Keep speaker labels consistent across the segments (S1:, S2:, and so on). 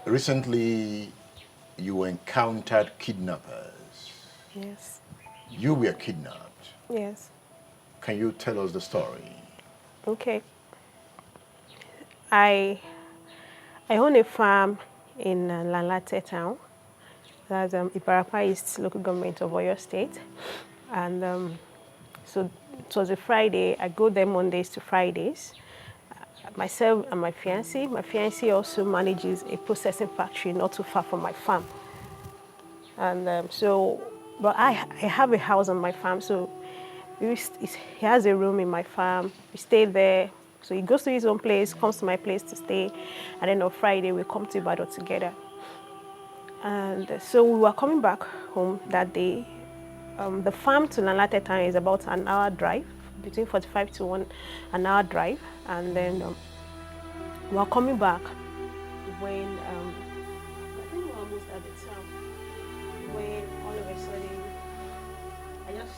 S1: Recently, you encountered kidnappers.
S2: Yes.
S1: You were kidnapped.
S2: Yes.
S1: Can you tell us the story?
S2: Okay. I I own a farm in Lanlate town. That's Ibarapa East local government of Oyo State. And so it was a Friday. I go there Mondays to Fridays. Myself and my fiancé. My fiancé also manages a processing factory not too far from my farm. And but I have a house on my farm, so he has a room in my farm. We stay there. So he goes to his own place, comes to my place to stay, and then on Friday we come to Ibadan together. And so we were coming back home that day. The farm to Lanlate town is about an hour drive, between 45 to an hour drive, and then we were coming back when I think we were almost at the town when all of a sudden I just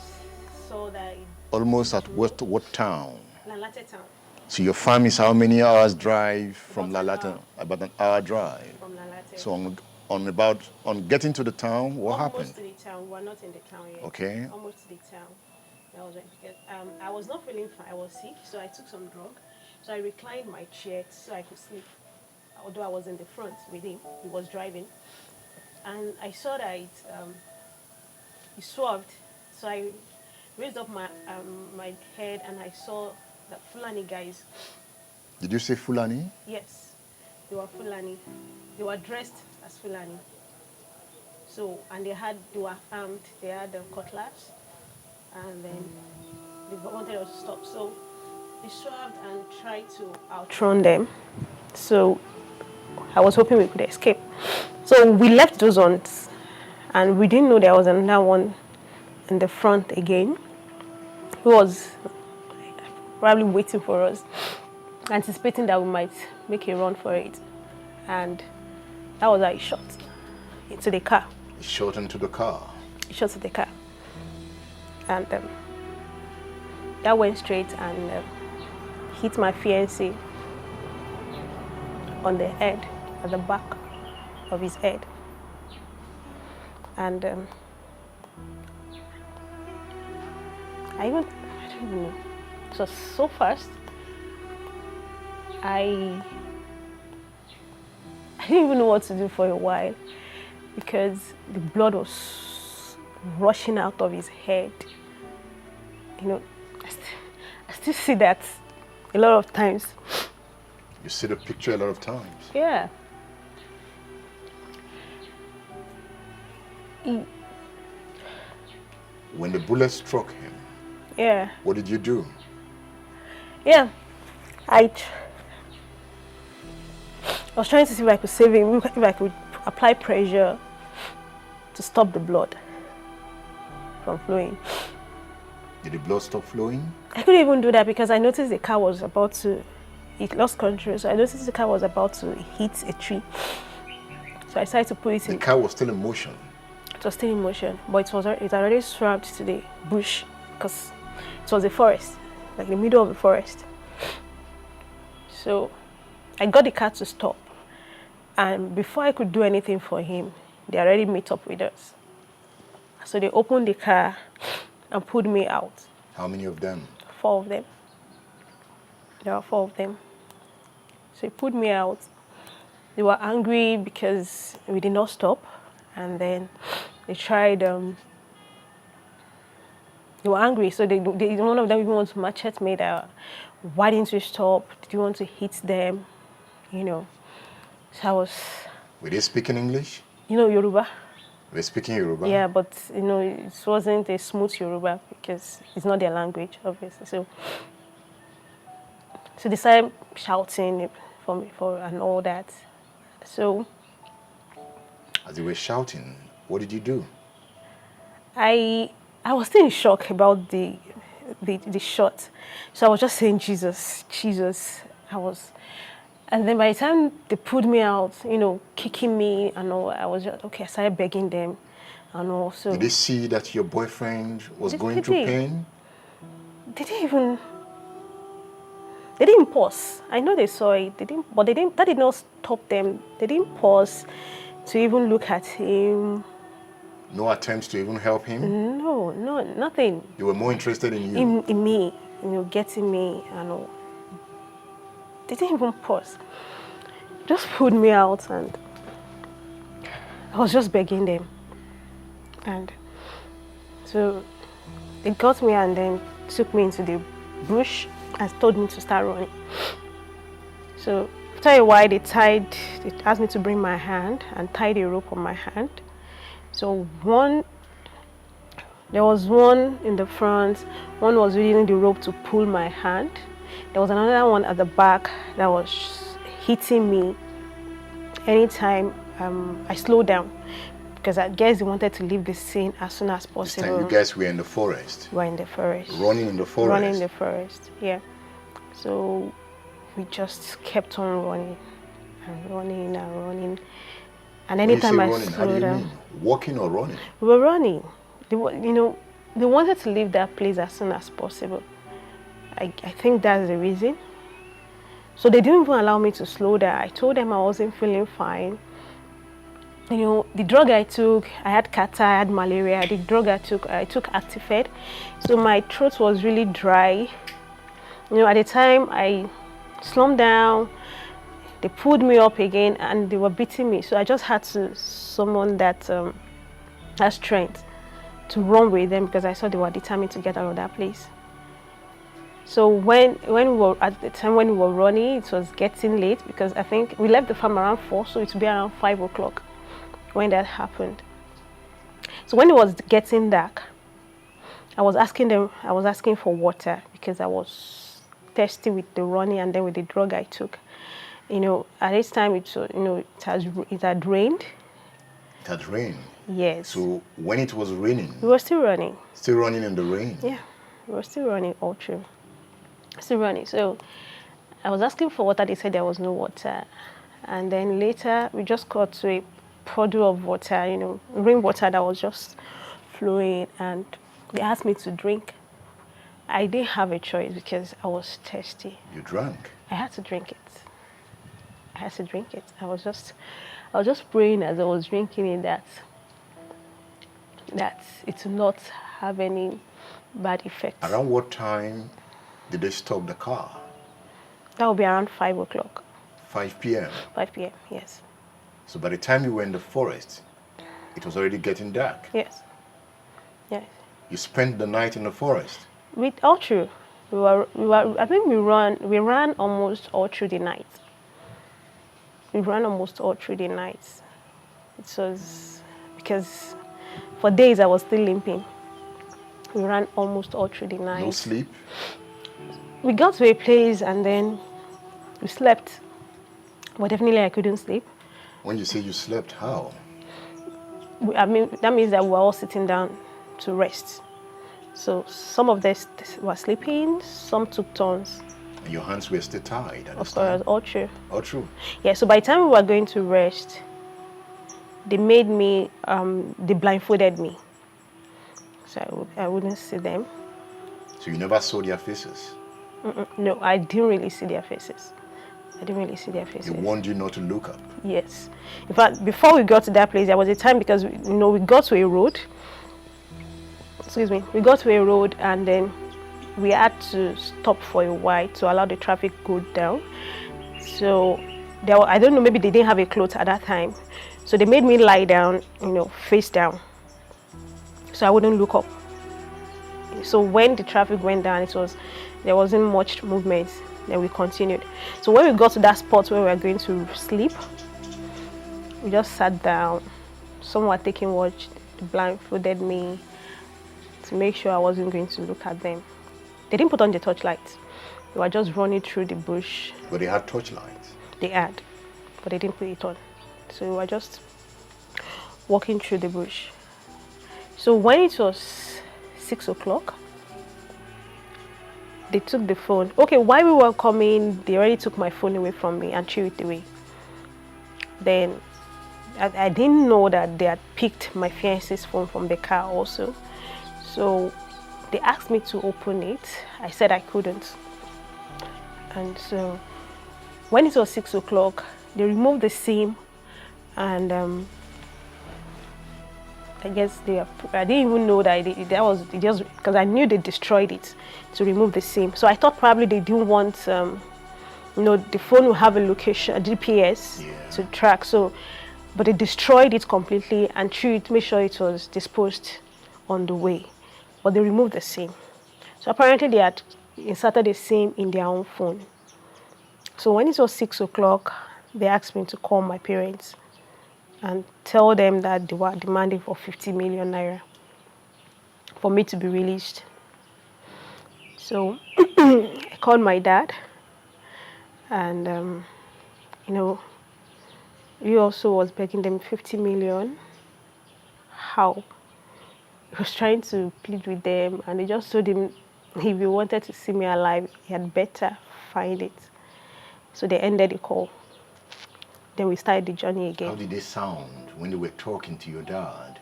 S2: saw that
S1: Almost at what town?
S2: Lanlate town.
S1: So your farm is how many hours drive from
S2: About an
S1: Lalata?
S2: hour.
S1: About an hour drive.
S2: From Lanlate.
S1: So on getting to the town, what happened?
S2: Almost to the town. We're not in the town yet.
S1: Okay.
S2: Almost to the town. That was because I was not feeling fine. I was sick, so I took some drug. So I reclined my chair so I could sleep. Although I was in the front with him, he was driving, and I saw that he swerved. So I raised up my head and I saw that Fulani guys.
S1: Did you say Fulani?
S2: Yes, they were Fulani. They were dressed as Fulani. So, and they were armed. They had cutlass, and then they wanted us to stop. So they swerved and tried to outrun them. So I was hoping we could escape. So we left those ones, and we didn't know there was another one in the front again, who was probably waiting for us, anticipating that we might make a run for it. And that was how he shot into the car.
S1: He shot into the car.
S2: He shot into the car. And that went straight and hit my fiancé on the head, at the back of his head. And I don't even know. It was so fast. I didn't even know what to do for a while because the blood was rushing out of his head. You know, I still see that a lot of times.
S1: You see the picture a lot of times?
S2: Yeah.
S1: When the bullet struck him,
S2: Yeah.
S1: what did you do?
S2: Yeah. I was trying to see if I could save him, if I could apply pressure to stop the blood from flowing.
S1: Did the blood stop flowing?
S2: I couldn't even do that because I noticed the car was about to, it lost control, so I noticed the car was about to hit a tree. So I decided to put it in.
S1: The car was still in motion.
S2: It was still in motion, but it already swerved to the bush because it was a forest, like the middle of the forest. So I got the car to stop, and before I could do anything for him, they already met up with us. So they opened the car and pulled me out.
S1: How many of them?
S2: 4 of them. There were 4 of them. So they pulled me out. They were angry because we did not stop. And then they tried, they were angry. So one of them even wanted to machete me that, why didn't you stop? Did you want to hit them? You know. So I was...
S1: Were they speaking English?
S2: You know Yoruba?
S1: Were they speaking Yoruba?
S2: Yeah, but you know, it wasn't a smooth Yoruba because it's not their language, obviously. So they started shouting for me and all that. So
S1: as they were shouting, what did you do?
S2: I was still in shock about the shot. So I was just saying, Jesus, Jesus. And then by the time they pulled me out, you know, kicking me and all, I was just, okay, I started begging them and all. So
S1: did they see that your boyfriend was going through pain?
S2: They didn't even... They didn't pause. I know they saw it. They didn't, but they didn't. That did not stop them. They didn't pause to even look at him.
S1: No attempts to even help him?
S2: No, nothing.
S1: They were more interested in you?
S2: In me, getting me and all. They didn't even pause. Just pulled me out, and I was just begging them. And so they got me and then took me into the bush and told me to start running. So after a while, they asked me to bring my hand and tied a rope on my hand. So there was one in the front, one was using the rope to pull my hand. There was another one at the back that was hitting me anytime I slowed down, because I guess they wanted to leave the scene as soon as possible.
S1: This time you guys were in the forest?
S2: We were in the forest.
S1: Running in the forest?
S2: Running in the forest, yeah. So we just kept on running and running and running. And anytime I slowed down,
S1: walking or running?
S2: we were running. They wanted to leave that place as soon as possible. I think that's the reason. So they didn't even allow me to slow down. I told them I wasn't feeling fine. The drug I took, I had catarrh, I had malaria. The drug I took Actifed. So my throat was really dry. At the time I slumped down, they pulled me up again and they were beating me. So I just had to summon that strength to run with them, because I saw they were determined to get out of that place. So when we were running, it was getting late, because I think we left the farm around 4, so it would be around 5 o'clock when that happened. So when it was getting dark, I was asking for water, because I was thirsty with the running and then with the drug I took. At this time it had rained.
S1: It had rained?
S2: Yes.
S1: So when it was raining?
S2: We were still running.
S1: Still running in the rain?
S2: Yeah, we were still running all through. Still running. So I was asking for water. They said there was no water. And then later we just got to a puddle of water, rainwater that was just flowing, and they asked me to drink. I didn't have a choice because I was thirsty.
S1: You drank?
S2: I had to drink it. I was just praying as I was drinking it that it will not have any bad effects.
S1: Around what time did they stop the car?
S2: That would be around 5 o'clock.
S1: 5 p.m.? 5
S2: p.m., yes.
S1: So by the time you were in the forest, it was already getting dark?
S2: Yes. Yes.
S1: You spent the night in the forest?
S2: All through. I think we ran almost all through the night. We ran almost all through the night. It was because for days I was still limping. We ran almost all through the night.
S1: No sleep?
S2: We got to a place and then we slept. But definitely I couldn't sleep.
S1: When you say you slept, how?
S2: That means that we were all sitting down to rest. So some of them were sleeping, some took turns.
S1: And your hands were still tied at
S2: this time? Of course, all true.
S1: All true?
S2: Yeah, so by the time we were going to rest, they made me, they blindfolded me. So I wouldn't see them.
S1: So you never saw their faces?
S2: No, I didn't really see their faces. They warned
S1: you not to look up?
S2: Yes. In fact, before we got to that place, there was a time because, we got to a road. We got to a road and then we had to stop for a while to allow the traffic go down. So I don't know, maybe they didn't have a cloth at that time. So they made me lie down, face down. So I wouldn't look up. So when the traffic went down, there wasn't much movement. Then we continued. So when we got to that spot where we were going to sleep, we just sat down. Some were taking watch, they blindfolded me to make sure I wasn't going to look at them. They didn't put on the torchlights. They were just running through the bush.
S1: But they had torchlights?
S2: They had, but they didn't put it on. So we were just walking through the bush. So when it was 6 o'clock, they took the phone. Okay, while we were coming, they already took my phone away from me and threw it away. Then I didn't know that they had picked my fiancé's phone from the car also. So they asked me to open it. I said I couldn't. And so when it was 6 o'clock, they removed the SIM, and I guess I didn't even know that that was just because I knew they destroyed it to remove the SIM. So I thought probably they didn't want, the phone will have a location, a GPS to track. So, but they destroyed it completely and threw it, made sure it was disposed on the way. But they removed the SIM. So apparently they had inserted the SIM in their own phone. So when it was 6 o'clock, they asked me to call my parents and tell them that they were demanding for 50 million naira for me to be released. So I called my dad, and he also was begging them 50 million. How? He was trying to plead with them, and they just told him if he wanted to see me alive, he had better find it. So they ended the call. Then we started the journey again.
S1: How did they sound when they were talking to your dad?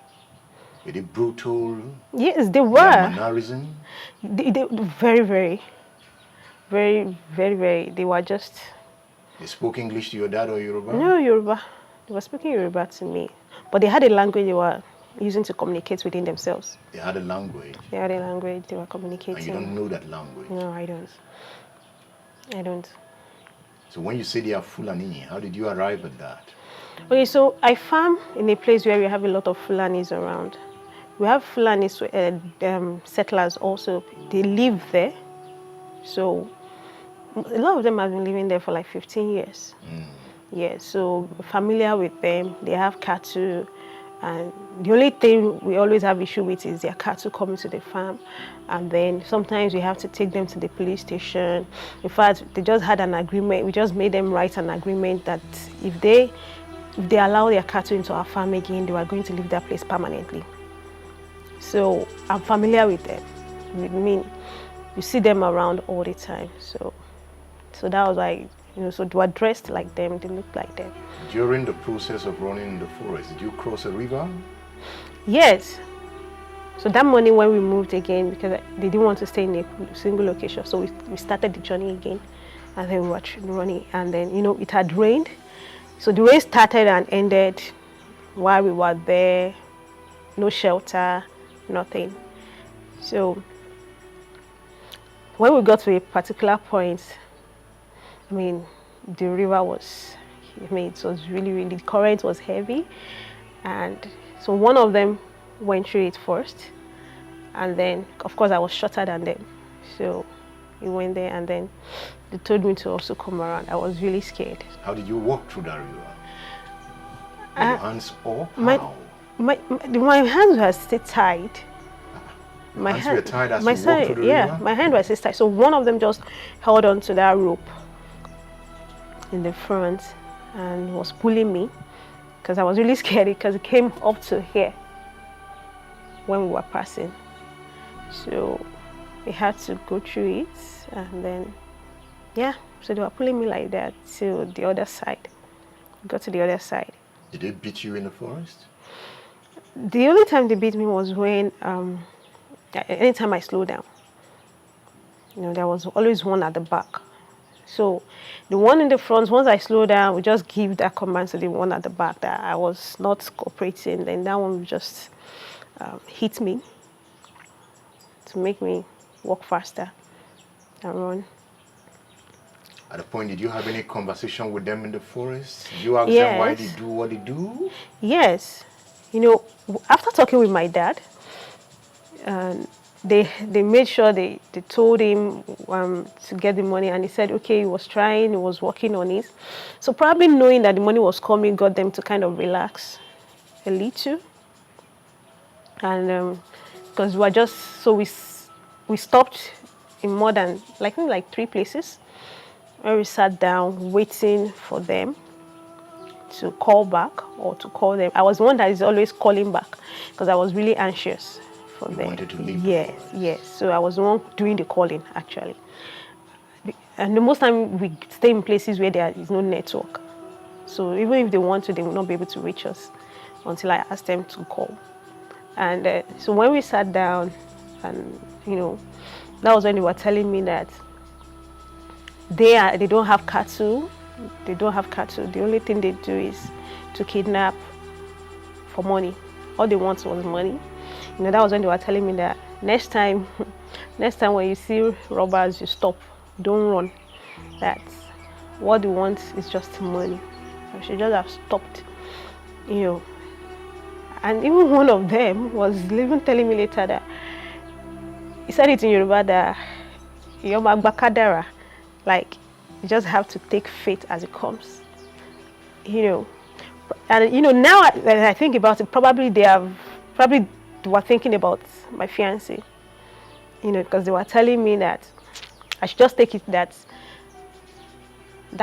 S1: Were they brutal?
S2: Yes, they were.
S1: Mannerism?
S2: They very, very, very, very, very. They were just.
S1: They spoke English to your dad or Yoruba?
S2: No, Yoruba. They were speaking Yoruba to me, but they had a language they were using to communicate within themselves.
S1: They had a language?
S2: They had a language they were communicating.
S1: And you don't know that language?
S2: No, I don't. I don't.
S1: So when you say they are Fulani, how did you arrive at that?
S2: Okay, so I farm in a place where we have a lot of Fulanis around. We have Fulani settlers also. They live there. So a lot of them have been living there for like 15 years. Yeah, so familiar with them. They have cattle. And the only thing we always have issue with is their cattle coming to the farm. And then sometimes we have to take them to the police station. In fact, they just had an agreement. We just made them write an agreement that if they allow their cattle into our farm again, they were going to leave that place permanently. So I'm familiar with them. I mean, you see them around all the time. So that was why, so they were dressed like them, they looked like them.
S1: During the process of running in the forest, did you cross a river? Yes.
S2: So that morning when we moved again, because they didn't want to stay in a single location, so we started the journey again, and then we were running, and then, it had rained. So the rain started and ended while we were there, no shelter, nothing. So when we got to a particular point, the river was, it was really, really, the current was heavy. And so one of them went through it first. And then, of course, I was shorter than them. So he went there, and then they told me to also come around. I was really scared.
S1: How did you walk through that river? Were your hands up?
S2: My hands were still tied.
S1: My hands were tied as you walked through the river?
S2: Yeah, my hand was still tied. So one of them just held on to that rope in the front and was pulling me, because I was really scared, because it came up to here when we were passing. So we had to go through it, and then, so they were pulling me like that to the other side. We got to the other side.
S1: Did they beat you in the forest?
S2: The only time they beat me was when, anytime I slowed down. There was always one at the back. So the one in the front, once I slow down, we just give that command to the one at the back that I was not cooperating. Then that one would just hit me to make me walk faster and run.
S1: At a point, did you have any conversation with them in the forest? Did you ask them why they do what they do?
S2: Yes. After talking with my dad, they made sure they told him to get the money, and he said, okay, he was trying, he was working on it. So probably knowing that the money was coming got them to kind of relax a little. And because we were just, so we stopped in more than, like 3 places, where we sat down waiting for them to call back or to call them. I was the one that is always calling back, because I was really anxious for them.
S1: Wanted to leave.
S2: Yes. So I was the one doing the calling, actually. And the most time we stay in places where there is no network. So even if they want to, they will not be able to reach us until I ask them to call. And so when we sat down, and that was when they were telling me that they don't have cattle. They don't have cattle. The only thing they do is to kidnap for money. All they want was money. That was when they were telling me that next time when you see robbers, you stop, don't run. That what they want is just money. I should just have stopped, And even one of them was even telling me later that he said it in Yoruba that you're magbakadara, like you just have to take fate as it comes, And now I think about it, probably they were thinking about my fiancé, because they were telling me that I should just take it that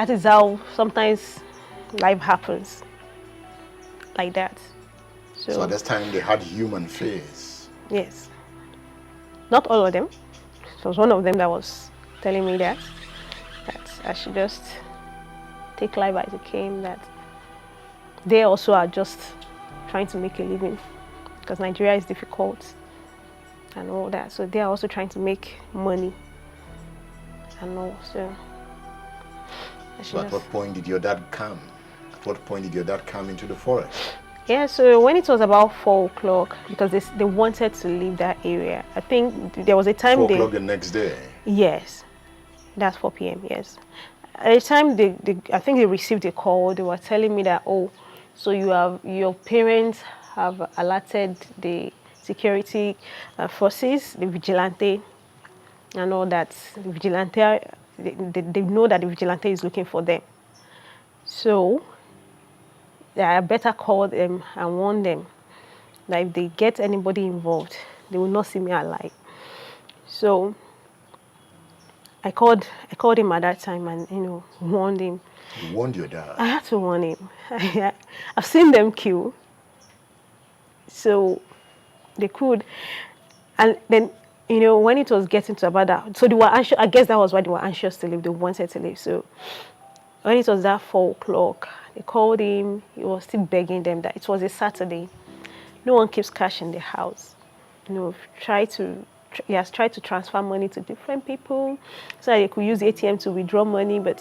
S2: is how sometimes life happens, like that.
S1: So at this time they had human face.
S2: Yes. Not all of them. It was one of them that was telling me that I should just take life as it came, that they also are just trying to make a living because Nigeria is difficult and all that. So they are also trying to make money and all.
S1: So at what point did your dad come? At what point did your dad come into the forest?
S2: Yeah, so when it was about 4 o'clock, because they wanted to leave that area. I think there was a time
S1: 4 o'clock the next day?
S2: Yes, that's 4 p.m., yes. At the time, I think they received a call. They were telling me that, so your parents have alerted the security forces, the vigilante, and all that. The vigilante, they know that the vigilante is looking for them. So I better call them and warn them that if they get anybody involved, they will not see me alive. So I called him at that time and warned him.
S1: You warned your dad?
S2: I had to warn him. I've seen them kill, so they could. And then when it was getting to about that, so they were anxious. I guess that was why they were anxious to leave. They wanted to leave. So when it was that 4 o'clock, they called him. He was still begging them that it was a Saturday. No one keeps cash in the house. He has tried to transfer money to different people so that they could use ATM to withdraw money. But,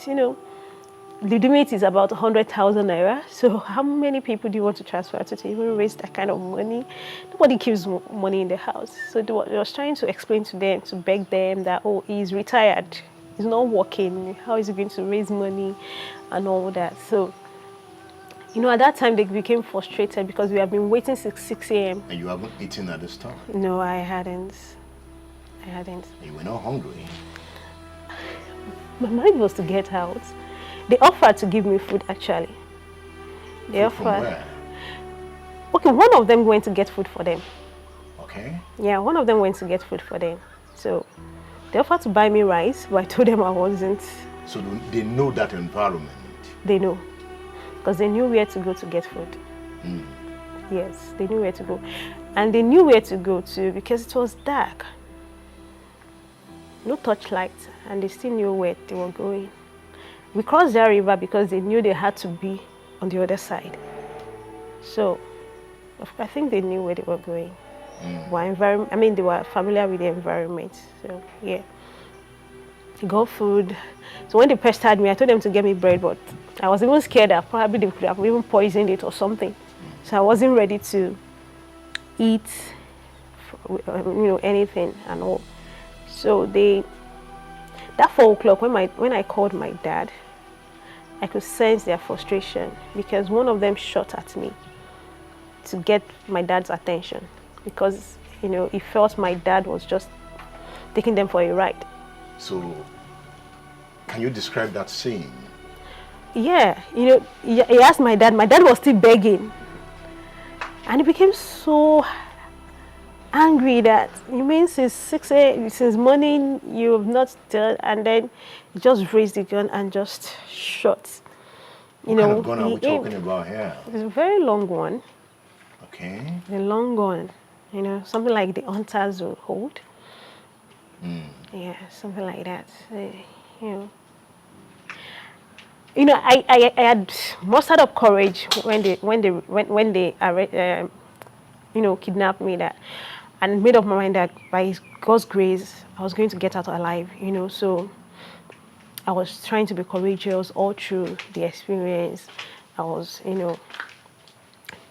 S2: the limit is about 100,000 naira. So how many people do you want to transfer to even raise that kind of money? Nobody keeps money in the house. So they was trying to explain to them, to beg them that, he's retired. He's not working. How is he going to raise money and all that? So, at that time, they became frustrated because we have been waiting since 6 a.m.
S1: And you haven't eaten at this time?
S2: No, I hadn't.
S1: You were not hungry?
S2: My mind was to get out. They offered to give me food, actually. They offered.
S1: From where?
S2: Okay, one of them went to get food for them.
S1: Okay.
S2: Yeah, one of them went to get food for them. So they offered to buy me rice, but I told them I wasn't.
S1: So they know that environment?
S2: They know. Because they knew where to go to get food.
S1: Mm.
S2: Yes, they knew where to go. And they knew where to go to because it was dark. No torchlight, and they still knew where they were going. We crossed that river because they knew they had to be on the other side. So I think they knew where they were going. They were familiar with the environment. So yeah, they got food. So when they pestered me, I told them to get me bread, but I was even scared that probably they could have even poisoned it or something. So I wasn't ready to eat, anything and all. So that 4 o'clock when I called my dad, I could sense their frustration because one of them shot at me to get my dad's attention because he felt my dad was just taking them for a ride.
S1: So can you describe that scene?
S2: Yeah, he asked my dad. My dad was still begging, and he became so angry that you mean since 6 a.m. since morning you have not done, and then he just raised the gun and just shot.
S1: What kind of gun are we talking about here?
S2: It's a very long one.
S1: Okay.
S2: A long gun, something like the hunters will hold. Yeah, something like that. I had mustered up courage when they kidnapped me, that, and made up my mind that by God's grace I was going to get out alive. So I was trying to be courageous all through the experience. I was,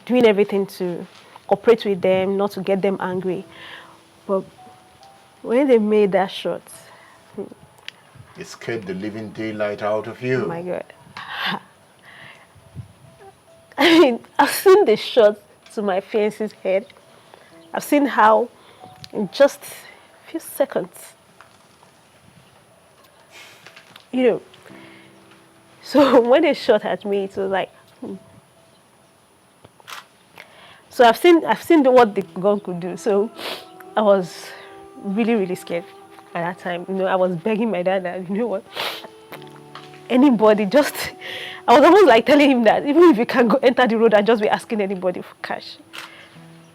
S2: doing everything to cooperate with them, not to get them angry. But when they made that shot,
S1: it scared the living daylight out of
S2: oh
S1: you.
S2: my God. I mean, I've seen the shot to my fiance's head. I've seen how in just a few seconds, so when they shot at me, it was like, So I've seen what the gun could do. So I was really, really scared at that time. I was begging my dad that, you know what, anybody just, I was almost like telling him that even if you can go enter the road and just be asking anybody for cash,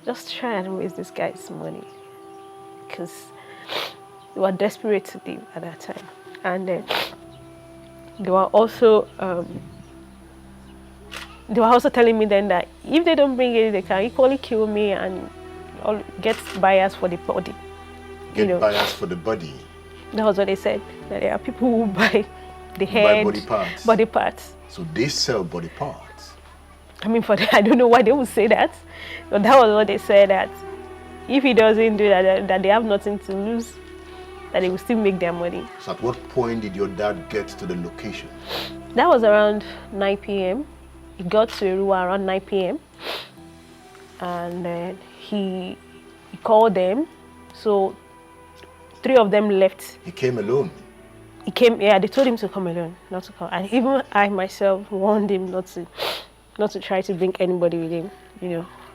S2: just try and waste this guy's money, because they were desperate to live at that time. And they were also telling me then that if they don't bring it, they can equally kill me and get buyers for the body.
S1: Buyers for the body.
S2: That was what they said. That there are people who buy the head, body parts.
S1: So they sell body parts.
S2: I mean, I don't know why they would say that, but that was what they said, that if he doesn't do that, that they have nothing to lose, that they will still make their money.
S1: So at what point did your dad get to the location?
S2: That was around 9 p.m. He got to Erua around 9 p.m. and then he called them. So 3 of them left.
S1: He came alone?
S2: He came, yeah, they told him to come alone, not to come. And even I myself warned him not to try to bring anybody with him,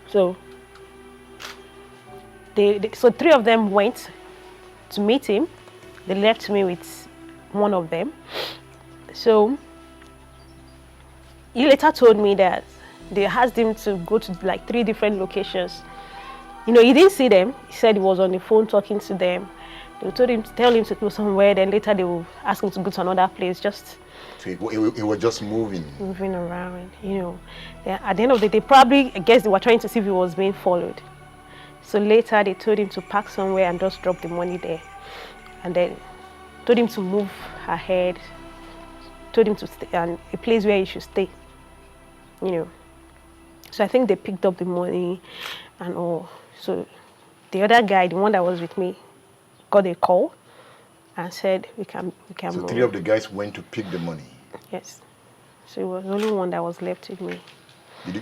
S2: So so 3 of them went to meet him. They left me with 1 of them. So he later told me that they asked him to go to like 3 different locations. He didn't see them. He said he was on the phone talking to them. They told him to tell him to go somewhere. Then later they will ask him to go to another place. Just
S1: so he was just moving
S2: around. At the end of the day, probably, I guess they were trying to see if he was being followed. So later they told him to park somewhere and just drop the money there. And then told him to move ahead. Told him to stay and a place where he should stay. So I think they picked up the money and all. So the other guy, the one that was with me, got a call and said we can
S1: so
S2: move.
S1: 3 of the guys went to pick the money?
S2: Yes. So it was only one that was left with me.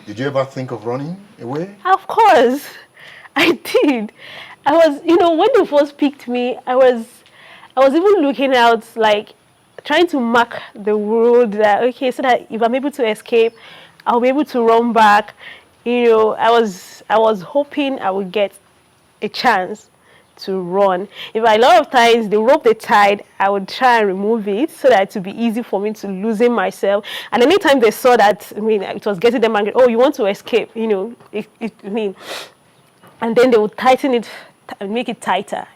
S1: Did you ever think of running away?
S2: Of course, I did. I was, when they first picked me, I was even looking out, like trying to mark the road that, okay, so that if I'm able to escape, I'll be able to run back. I was hoping I would get a chance to run. If a lot of times the rope they tied, I would try and remove it so that it would be easy for me to loosen myself. And anytime they saw that, it was getting them angry. Oh, you want to escape? And then they would tighten it and make it tighter.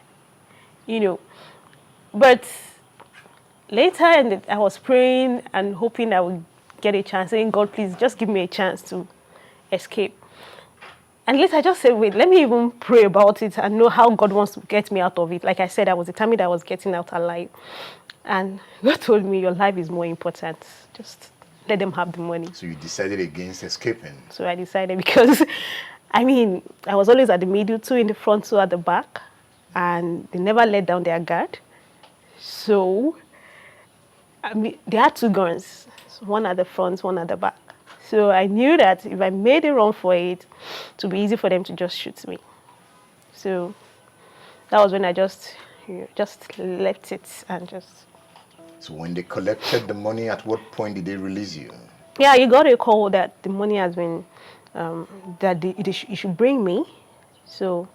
S2: But later, I was praying and hoping I would get a chance, saying, God, please just give me a chance to escape. And later I just said, wait, let me even pray about it and know how God wants to get me out of it. Like I said, I was determined I was getting out alive. And God told me, your life is more important. Just let them have the money.
S1: So you decided against escaping?
S2: So I decided because, I was always at the middle, 2 in the front, 2 at the back. And they never let down their guard. So, they had 2 guns. So 1 at the front, 1 at the back. So I knew that if I made a run for it, it would be easy for them to just shoot me. So that was when I just left it and just...
S1: So when they collected the money, at what point did they release you?
S2: Yeah, you got a call that the money has been, you should bring me. So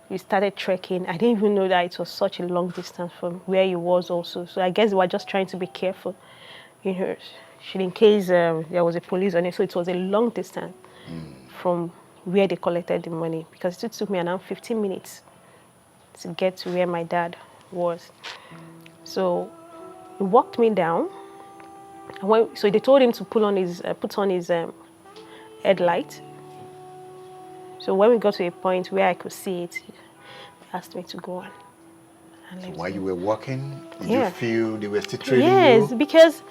S2: we started trekking. I didn't even know that it was such a long distance from where he was also. So I guess they were just trying to be careful, in case there was a police on it. So it was a long distance from where they collected the money, because it took me around 15 minutes to get to where my dad was. So he walked me down. So they told him to put on his headlight. So when we got to a point where I could see it, he asked me to go on.
S1: So while you were walking, did you feel they were still trailing you?
S2: Yes, because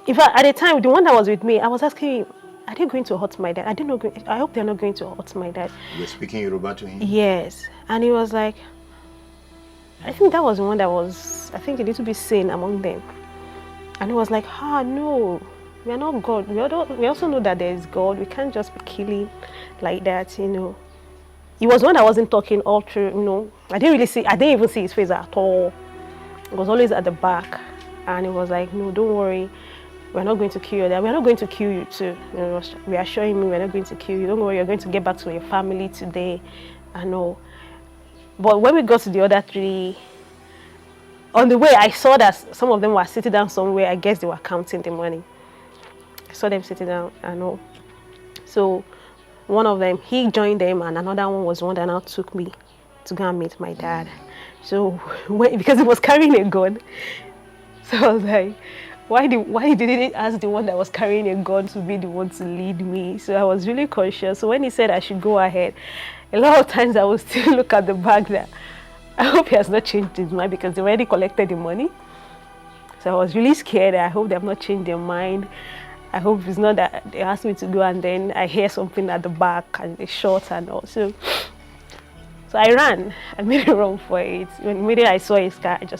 S2: at the time, the one that was with me, I was asking him, are they going to hurt my dad? I hope they're not going to hurt my dad.
S1: You were speaking Yoruba to him?
S2: Yes. And he was like, I think that was the one that was, I think, a little bit sane among them. And he was like, no, we are not God. We also know that there is God. We can't just be killing like that, He was one that wasn't talking all through, I didn't even see his face at all. It was always at the back. And he was like, no, don't worry. We're not going to kill you. We're not going to kill you too. Reassuring me, we're not going to kill you. Don't worry, you're going to get back to your family today. I know. But when we got to the other three, on the way, I saw that some of them were sitting down somewhere. I guess they were counting the money. I saw them sitting down. I know. So one of them, he joined them, and another one was the one that now took me to go and meet my dad. So because he was carrying a gun, so I was like, why didn't they ask the one that was carrying a gun to be the one to lead me? So I was really conscious. So when he said I should go ahead, a lot of times I would still look at the bag that I hope he has not changed his mind, because they already collected the money. So I was really scared. I hope they have not changed their mind. I hope it's not that they asked me to go and then I hear something at the back and they shot and all. So I ran. I made a run for it. When I saw his car, so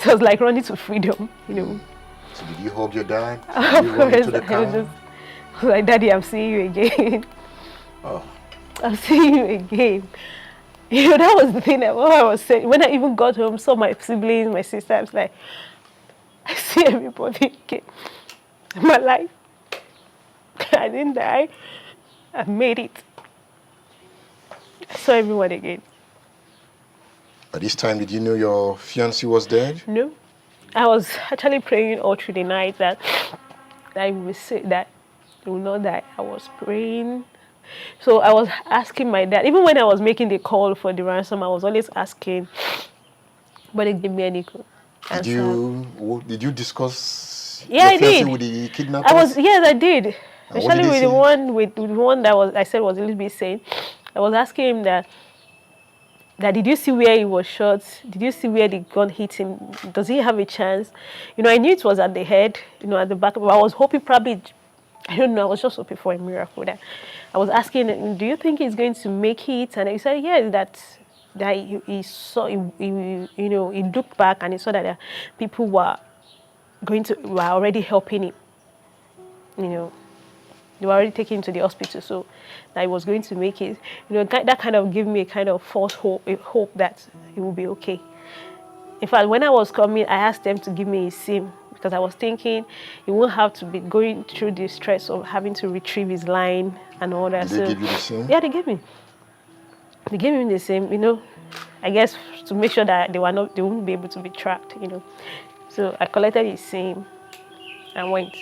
S2: I was like running to freedom,
S1: So did you hug your dad?
S2: Of course, I was like, Daddy, I'm seeing you again.
S1: Oh.
S2: I'm seeing you again. That was the thing that what I was saying. When I even got home, saw my siblings, my sister, I was like, I see everybody again. My life. I didn't die. I made it. I saw everyone again.
S1: At this time, did you know your fiancé was dead?
S2: No. I was actually praying all through the night that he will not die. I was praying. So I was asking my dad, even when I was making the call for the ransom, I was always asking, but they gave me any answer.
S1: Did you discuss
S2: I did.
S1: with the kidnappers?
S2: Yes, I did. Especially with
S1: the
S2: one that I said was a little bit sane. I was asking him that did you see where he was shot? Did you see where the gun hit him? Does he have a chance? I knew it was at the head, at the back. But I was hoping probably, I don't know, I was just hoping for a miracle. That I was asking, do you think he's going to make it? And he said, yes, that he saw, he looked back and he saw that people were already helping him. They were already taking him to the hospital, so that he was going to make it. That kind of gave me a kind of false hope, a hope that he will be okay. In fact, when I was coming, I asked them to give me a SIM, because I was thinking he won't have to be going through the stress of having to retrieve his line and all that.
S1: Did they give you the SIM?
S2: Yeah, they gave me. They gave me the SIM, I guess to make sure that they wouldn't be able to be tracked, So I collected his SIM and went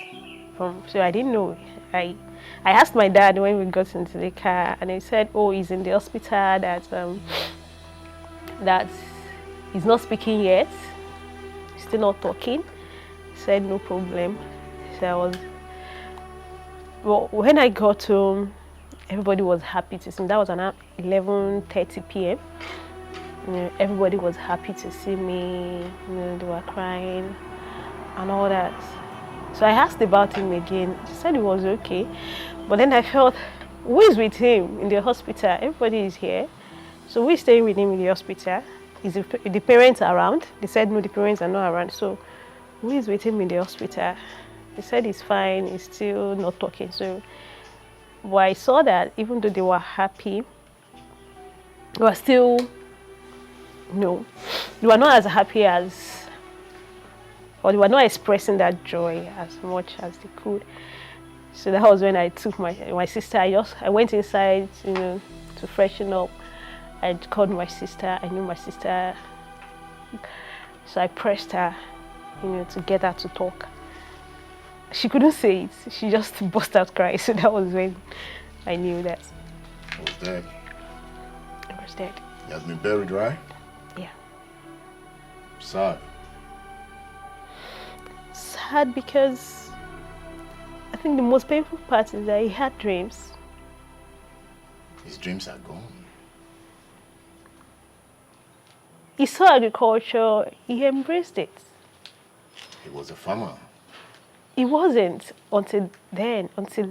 S2: from. So I didn't know. I asked my dad when we got into the car, and he said, "Oh, he's in the hospital. That he's not speaking yet. He's still not talking." He said, "No problem." So when I got home, everybody was happy to see me. That was around 11:30 p.m. Everybody was happy to see me. They were crying and all that. So I asked about him again. She said he was okay. But then I felt, who is with him in the hospital? Everybody is here. So we're staying with him in the hospital. Is the parents around? They said, no, the parents are not around. So who is with him in the hospital? They said he's fine. He's still not talking. So I saw that even though they were happy, they were still, they were not as happy as, or they were not expressing that joy as much as they could. So that was when I took my sister. I went inside, to freshen up. I called my sister. I knew my sister. So I pressed her, to get her to talk. She couldn't say it. She just burst out crying. So that was when I knew that.
S1: He was dead.
S2: He was dead.
S1: He has been buried, right?
S2: Yeah.
S1: Sad.
S2: Sad because I think the most painful part is that he had dreams.
S1: His dreams are gone.
S2: he saw agriculture, he embraced it.
S1: He was a farmer.
S2: He wasn't until then, until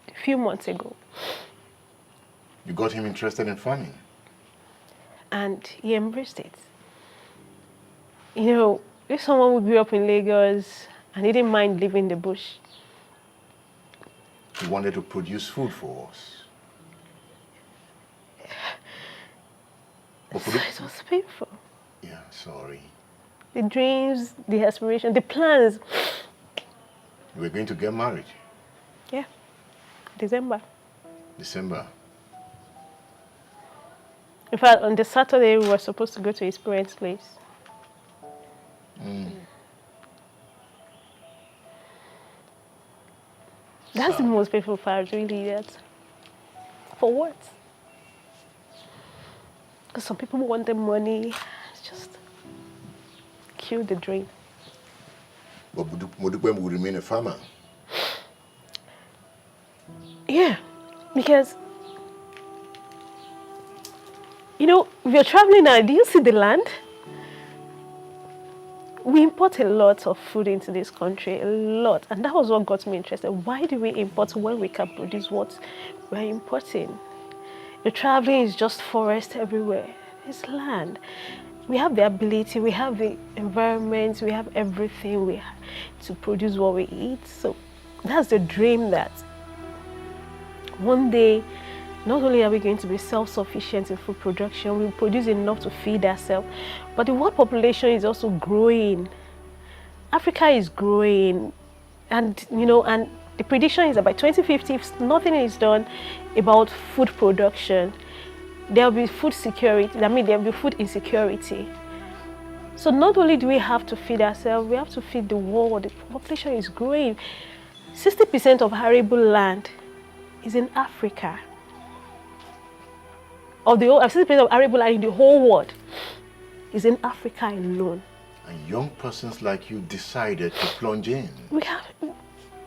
S2: a few months ago.
S1: You got him interested in farming?
S2: And he embraced it. You know, if someone who grew up in Lagos and he didn't mind living in the bush.
S1: He wanted to produce food for us.
S2: So it was painful.
S1: Yeah, sorry.
S2: The dreams, the aspirations, the plans.
S1: You were going to get married?
S2: Yeah, December.
S1: December.
S2: In fact, on the Saturday, we were supposed to go to his parents' place. That's the most painful part, really. That for what? Because some people want the money. It's just kill the dream.
S1: But Modupe will remain a farmer.
S2: Yeah, because you know, if you're traveling now, do you see the land? We import a lot of food into this country, a lot. And that was what got me interested. Why do we import when we can produce what we're importing? You're traveling, is just forest everywhere. It's land. We have the ability, we have the environment, we have everything we have to produce what we eat. So that's the dream that one day, not only are we going to be self-sufficient in food production, we produce enough to feed ourselves, but the world population is also growing. Africa is growing, and you know, and the prediction is that by 2050, if nothing is done about food production, there will be food security. I mean, there will be food insecurity. So not only do we have to feed ourselves, we have to feed the world. The population is growing. 60% of arable land is in Africa. Of the 60% of arable land in the whole world is in Africa alone.
S1: And young persons like you decided to plunge in.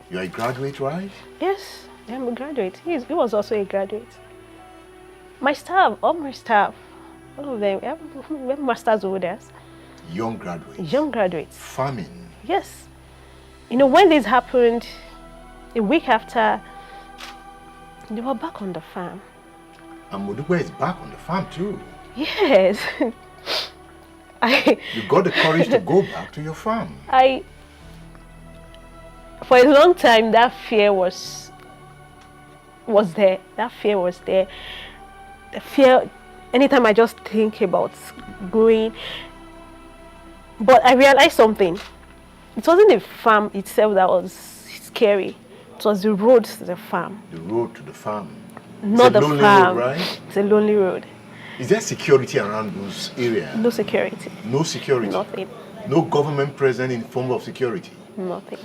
S1: You're a graduate, right?
S2: Yes, I'm a graduate. He was also a graduate. My staff, all of them, we have master's holders.
S1: Young graduates?
S2: Young graduates.
S1: Farming?
S2: Yes. You know, when this happened, a week after, they were back on the farm.
S1: And Modupe is back on the farm too.
S2: Yes.
S1: You got the courage to go back to your farm.
S2: For a long time, that fear was there. That fear was there. The fear, anytime I just think about going. But I realized something. It wasn't the farm itself that was scary. It was the road to the farm.
S1: The road to the farm.
S2: Not the farm.
S1: Road, right?
S2: It's a lonely road.
S1: Is there security around those areas?
S2: No security.
S1: No security?
S2: Nothing.
S1: No government present in form of security?
S2: Nothing.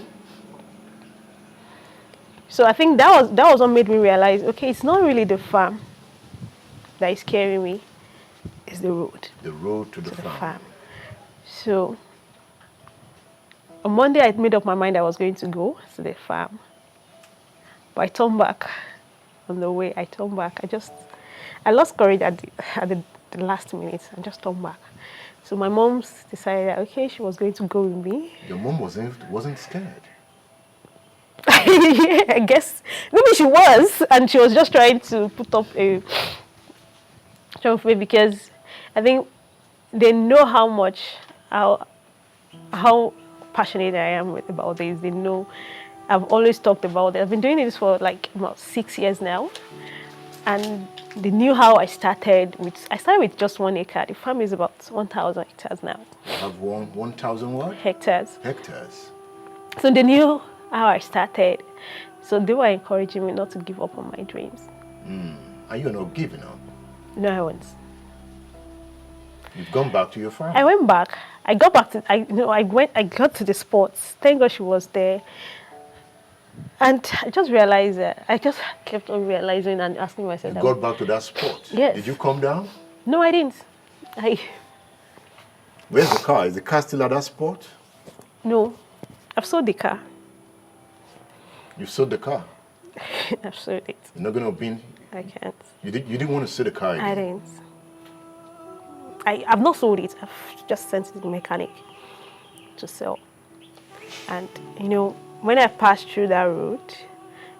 S2: So I think that was what made me realize, okay, it's not really the farm that is carrying me, it's the road.
S1: The road to the farm.
S2: So on Monday, I made up my mind I was going to go to the farm. But I turned back. On the way, I turned back. I lost courage at the last minute. I just turned back. So my mom decided that, okay, she was going to go with me.
S1: Your mom wasn't scared?
S2: Yeah, I guess maybe she was, and she was just trying to put up a trophy because I think they know how passionate I am about this. They know I've always talked about it. I've been doing this for like about 6 years now, and they knew how I started. I started with just 1 acre. The farm is about 1,000 hectares now.
S1: You have 1,000 what?
S2: Hectares.
S1: Hectares.
S2: So they knew how I started. So they were encouraging me not to give up on my dreams.
S1: Are you not giving up?
S2: No, I won't.
S1: You've gone back to your farm?
S2: I went back. I got back to, I got to the sports. Thank God she was there. And I just realized that, I just kept on realizing and asking myself.
S1: You got back to that sport?
S2: Yes.
S1: Did you come down?
S2: No, I didn't.
S1: Where's the car? Is the car still at that spot?
S2: No, I've sold the car.
S1: You sold the car?
S2: I've sold it.
S1: You're not going to be...
S2: I can't.
S1: You didn't want to sell the car again?
S2: I didn't. I've not sold it. I've just sent it to the mechanic to sell. And, when I pass through that road,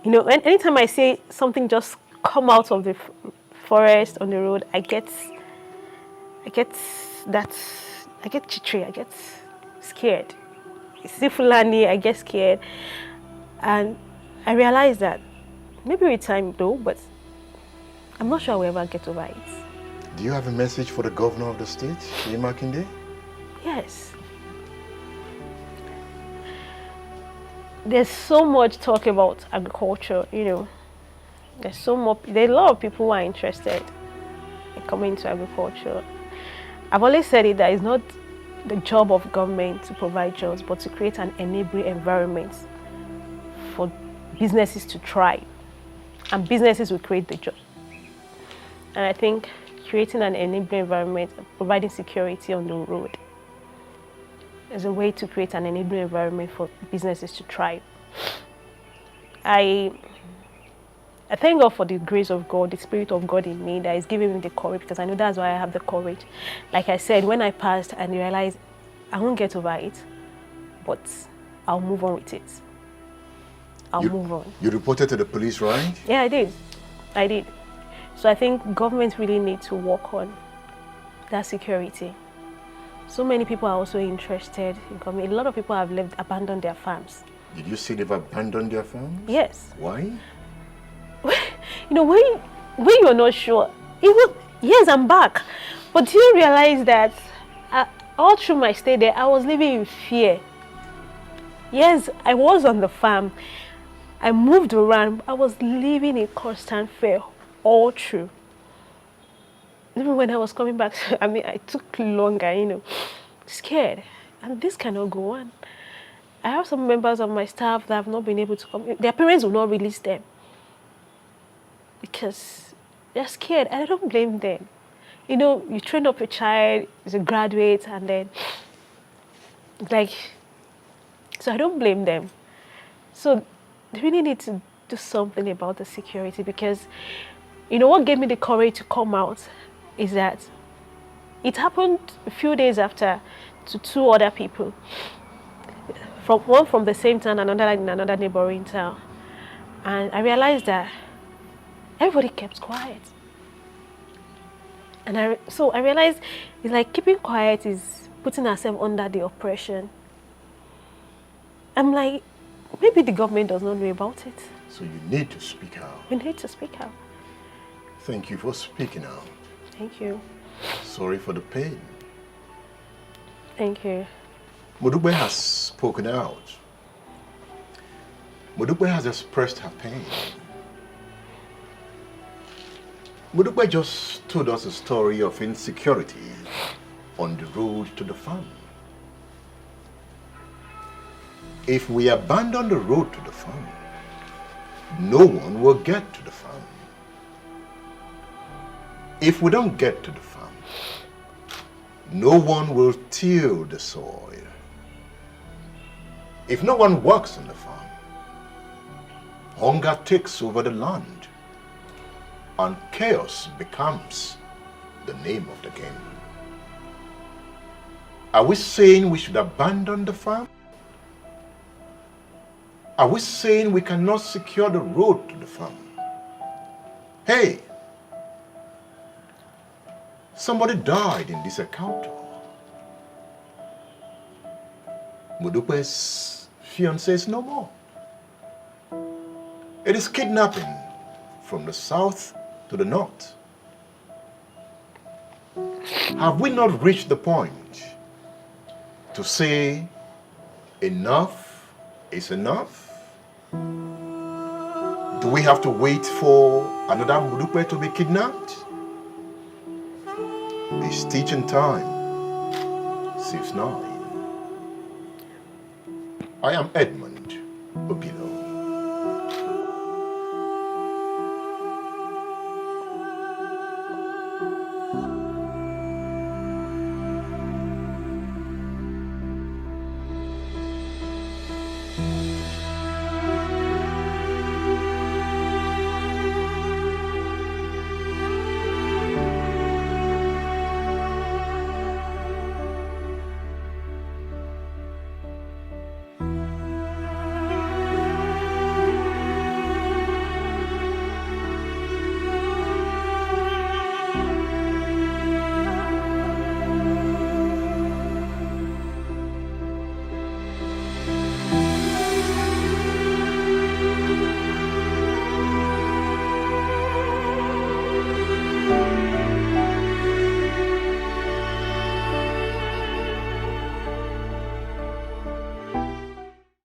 S2: anytime I see something just come out of the forest on the road, I get chitri, I get scared. I see Fulani, I get scared. And I realize that maybe with time though, but I'm not sure I will ever get over it.
S1: Do you have a message for the governor of the state, Seyi Makinde?
S2: Yes. There's so much talk about agriculture, There's a lot of people who are interested in coming into agriculture. I've always said it that it's not the job of government to provide jobs, but to create an enabling environment for businesses to thrive. And businesses will create the job. And I think creating an enabling environment, providing security on the road, is a way to create an enabling environment for businesses to thrive. I thank God for the grace of God, the Spirit of God in me that is giving me the courage, because I know that's why I have the courage. Like I said, when I passed and realized I won't get over it, but I'll move on with it. I'll move on.
S1: You reported to the police, right?
S2: Yeah, I did. So I think government really need to work on that security. So many people are also interested in coming. A lot of people have abandoned their farms.
S1: Did you see they've abandoned their farms?
S2: Yes.
S1: Why?
S2: When you're not sure, yes, I'm back. But do you realize that all through my stay there, I was living in fear. Yes, I was on the farm. I moved around. I was living in constant fear all through. Even when I was coming back, I took longer, scared. And this cannot go on. I have some members of my staff that have not been able to come. Their parents will not release them because they're scared, and I don't blame them. You train up a child, he's a graduate, and then, so I don't blame them. So they really need to do something about the security, because, what gave me the courage to come out is that it happened a few days after to two other people. One from the same town, another in another neighboring town. And I realized that everybody kept quiet. And I realized it's like keeping quiet is putting ourselves under the oppression. I'm like, maybe the government does not know about it.
S1: So you need to speak out.
S2: We need to speak out.
S1: Thank you for speaking out.
S2: Thank you.
S1: Sorry for the pain.
S2: Thank you.
S1: Modupe has spoken out. Modupe has expressed her pain. Modupe just told us a story of insecurity on the road to the farm. If we abandon the road to the farm, no one will get to the farm. If we don't get to the farm, no one will till the soil. If no one works on the farm, hunger takes over the land, and chaos becomes the name of the game. Are we saying we should abandon the farm? Are we saying we cannot secure the road to the farm? Hey, somebody died in this encounter. Modupe's fiancé is no more. It is kidnapping from the south to the north. Have we not reached the point to say enough is enough? Do we have to wait for another Modupe to be kidnapped? It's teaching time. 6-9. I am Edmund, Obilo.